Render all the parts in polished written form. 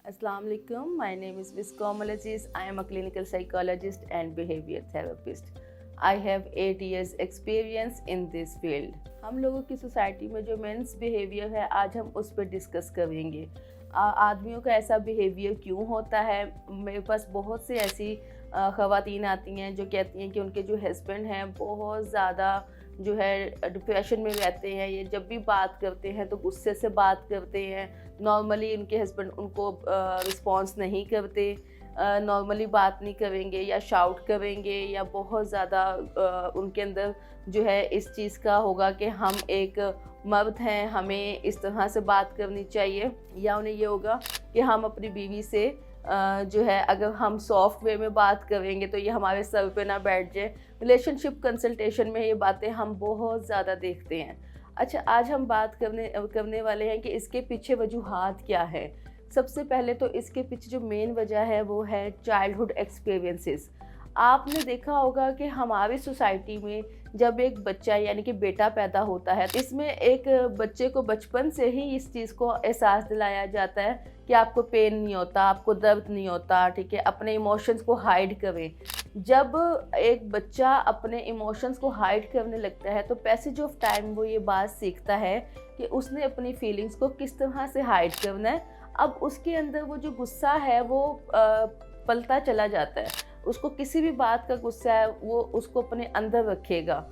Assalamu alaikum. My name is Miss Komal Aziz. I am a clinical psychologist and behavior therapist. I have 8 years experience in this field. हम लोगों की society में जो mains behaviour है आज हम उस पर डिस्कस करेंगे। आदमियों का ऐसा बिहेवियर क्यों होता है। मेरे पास बहुत से ऐसी ख़वातीन आती हैं जो कहती हैं कि उनके जो हस्बैंड हैं बहुत ज़्यादा जो है डिप्रेशन में रहते हैं। ये जब भी बात करते हैं तो गुस्से से बात करते हैं। नॉर्मली उनके हस्बैंड उनको रिस्पॉन्स नहीं करते, नॉर्मली बात नहीं करेंगे या शाउट करेंगे या बहुत ज़्यादा उनके अंदर जो है इस चीज़ का होगा कि हम एक मर्द हैं, हमें इस तरह से बात करनी चाहिए। या उन्हें ये होगा कि हम अपनी बीवी से जो है अगर हम सॉफ्ट वे में बात करेंगे तो ये हमारे सर पे ना बैठ जाए। रिलेशनशिप कंसल्टेशन में ये बातें हम बहुत ज़्यादा देखते हैं। अच्छा, आज हम बात करने वाले हैं कि इसके पीछे वजूहात क्या है। सबसे पहले तो इसके पीछे जो मेन वजह है वो है चाइल्डहुड एक्सपीरियंसेस। आपने देखा होगा कि हमारी सोसाइटी में जब एक बच्चा यानी कि बेटा पैदा होता है तो इसमें एक बच्चे को बचपन से ही इस चीज़ को एहसास दिलाया जाता है कि आपको पेन नहीं होता, आपको दर्द नहीं होता, ठीक है। अपने इमोशंस को हाइड करें। जब एक बच्चा अपने इमोशंस को हाइड करने लगता है तो पैसेज ऑफ टाइम वो ये बात सीखता है कि उसने अपनी फीलिंग्स को किस तरह से हाइड करना है। अब उसके अंदर वो जो गुस्सा है वो पलता चला जाता है। उसको किसी भी बात का गुस्सा है वो उसको अपने अंदर रखेगा।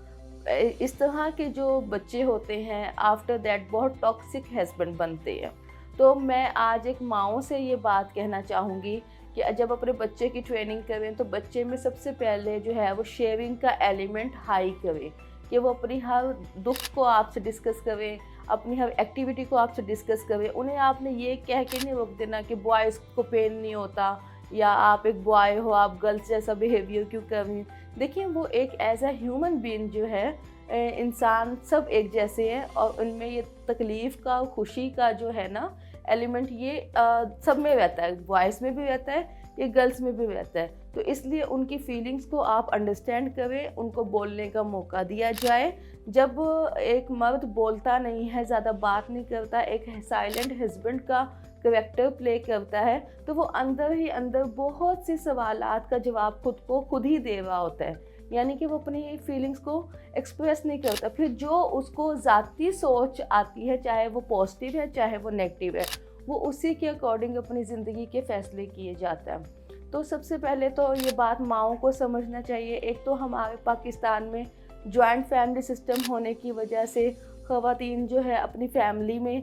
इस तरह के जो बच्चे होते हैं आफ्टर दैट बहुत टॉक्सिक हस्बैंड बनते हैं। तो मैं आज एक माँओं से ये बात कहना चाहूँगी कि जब अपने बच्चे की ट्रेनिंग करें तो बच्चे में सबसे पहले जो है वो शेयरिंग का एलिमेंट हाई करें, कि वो अपनी हर दुख को आपसे डिस्कस करें, अपनी हर एक्टिविटी को आपसे डिस्कस करें। उन्हें आपने ये कह के नहीं रोक देना कि बॉयज़ को पेन नहीं होता या आप एक बॉय हो, आप गर्ल्स जैसा बिहेवियर क्यों कर रही हैं। देखिए, वो एक एज अ ह्यूमन बीइंग जो है, इंसान सब एक जैसे हैं और उनमें ये तकलीफ़ का खुशी का जो है ना एलिमेंट ये सब में रहता है, बॉयज़ में भी रहता है, ये गर्ल्स में भी रहता है। तो इसलिए उनकी फीलिंग्स को आप अंडरस्टैंड करें, उनको बोलने का मौका दिया जाए। जब एक मर्द बोलता नहीं है, ज़्यादा बात नहीं करता, एक साइलेंट हस्बैंड का करैक्टर प्ले करता है, तो वो अंदर ही अंदर बहुत से सवालात का जवाब खुद ही दे रहा होता है। यानी कि वो अपनी फीलिंग्स को एक्सप्रेस नहीं करता। फिर जो उसको ज़ाती सोच आती है, चाहे वो पॉजिटिव है चाहे वो नेगेटिव है, वो उसी के अकॉर्डिंग अपनी ज़िंदगी के फ़ैसले किए जाता है। तो सबसे पहले तो ये बात माँओं को समझना चाहिए। एक तो हमारे पाकिस्तान में जॉइंट फैमिली सिस्टम होने की वजह से ख़वातीन जो है अपनी फैमिली में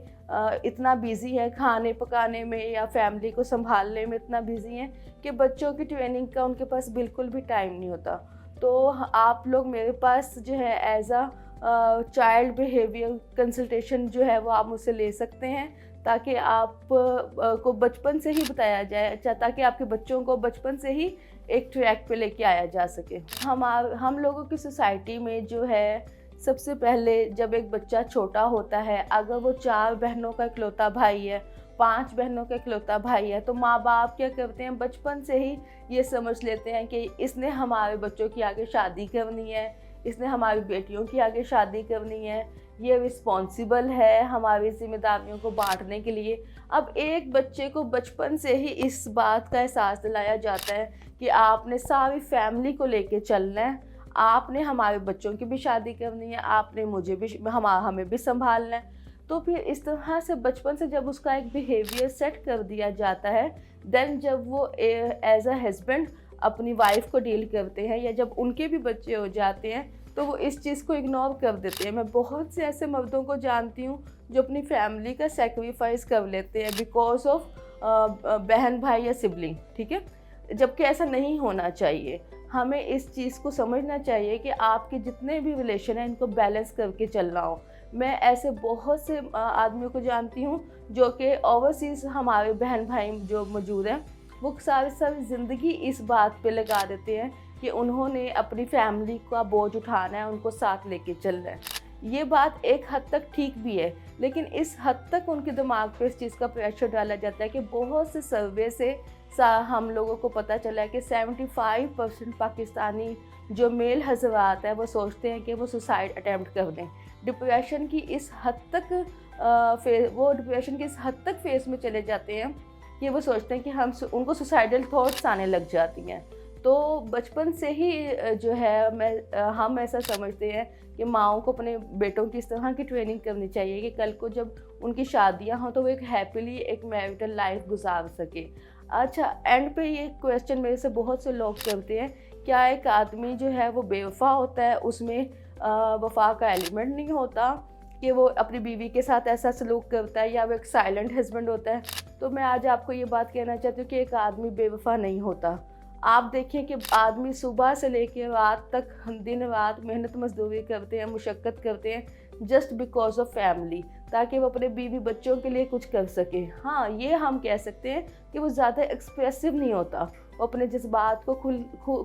इतना बिज़ी है, खाने पकाने में या फैमिली को संभालने में इतना बिज़ी हैं कि बच्चों की ट्रेनिंग का उनके पास बिल्कुल भी टाइम नहीं होता। तो आप लोग मेरे पास जो है as a child behaviour consultation जो है वो आप मुझसे ले सकते हैं, ताकि आप को बचपन से ही बताया जाए। अच्छा, ताकि आपके बच्चों को बचपन से ही एक ट्रैक पे लेके आया जा सके। हम लोगों की सोसाइटी में जो है सबसे पहले जब एक बच्चा छोटा होता है, अगर वो 4 बहनों का इकलौता भाई है, 5 बहनों का इकलौता भाई है, तो माँ बाप क्या करते हैं, बचपन से ही ये समझ लेते हैं कि इसने हमारे बच्चों की आगे शादी करनी है, इसने हमारी बेटियों की आगे शादी करनी है, ये रिस्पॉन्सिबल है हमारी जिम्मेदारियों को बांटने के लिए। अब एक बच्चे को बचपन से ही इस बात का एहसास दिलाया जाता है कि आपने सारी फैमिली को लेके चलना है, आपने हमारे बच्चों की भी शादी करनी है, आपने मुझे भी हमें भी संभालना है। तो फिर इस तरह से बचपन से जब उसका एक बिहेवियर सेट कर दिया जाता है, देन जब वो एज अ हस्बैंड अपनी वाइफ को डील करते हैं या जब उनके भी बच्चे हो जाते हैं तो वो इस चीज़ को इग्नोर कर देते हैं। मैं बहुत से ऐसे मर्दों को जानती हूँ जो अपनी फैमिली का सेक्रीफाइस कर लेते हैं बिकॉज ऑफ बहन भाई या सिबलिंग, ठीक है, जबकि ऐसा नहीं होना चाहिए। हमें इस चीज़ को समझना चाहिए कि आपके जितने भी रिलेशन हैं इनको बैलेंस करके चलना हो। मैं ऐसे बहुत से आदमियों को जानती हूँ जो कि ओवरसीज़ हमारे बहन भाई जो मौजूद हैं, वो सारी ज़िंदगी इस बात पे लगा देते हैं कि उन्होंने अपनी फैमिली का बोझ उठाना है, उनको साथ लेके चलना है। ये बात एक हद तक ठीक भी है, लेकिन इस हद तक उनके दिमाग पे इस चीज़ का प्रेशर डाला जाता है कि बहुत से सर्वे से हम लोगों को पता चला है कि 75% पाकिस्तानी जो मेल हज़रात है वो सोचते हैं कि वो सुसाइड अटैम्प्ट कर दें। डिप्रेशन की इस हद तक फेस में चले जाते हैं कि वो सोचते हैं कि उनको सुसाइडल थॉट्स आने लग जाती हैं। तो बचपन से ही जो है हम ऐसा समझते हैं कि माँओं को अपने बेटों की इस तरह की ट्रेनिंग करनी चाहिए कि कल को जब उनकी शादियाँ हों तो वो एक हैप्पीली एक मैरिटल लाइफ गुजार सके। अच्छा, एंड पे ये क्वेश्चन मेरे से बहुत से लोग करते हैं, क्या एक आदमी जो है वो बेवफा होता है, उसमें वफा का एलिमेंट नहीं होता कि वो अपनी बीवी के साथ ऐसा सलूक करता है, या वो एक साइलेंट हस्बैंड होता है? तो मैं आज आपको ये बात कहना चाहती हूँ कि एक आदमी बेवफा नहीं होता। आप देखिए कि आदमी सुबह से लेकर रात तक दिन रात मेहनत मजदूरी करते हैं, मुशक्क़त करते हैं जस्ट बिकॉज ऑफ फैमिली, ताकि वो अपने बीवी बच्चों के लिए कुछ कर सके। हाँ, ये हम कह सकते हैं कि वो ज़्यादा एक्सप्रेसिव नहीं होता, वो अपने जज्बात को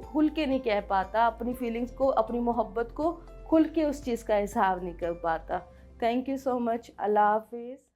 खुल के नहीं कह पाता, अपनी फीलिंग्स को, अपनी मोहब्बत को खुल के उस चीज़ का इजहार नहीं कर पाता। Thank you so much. Allah हाफिज़।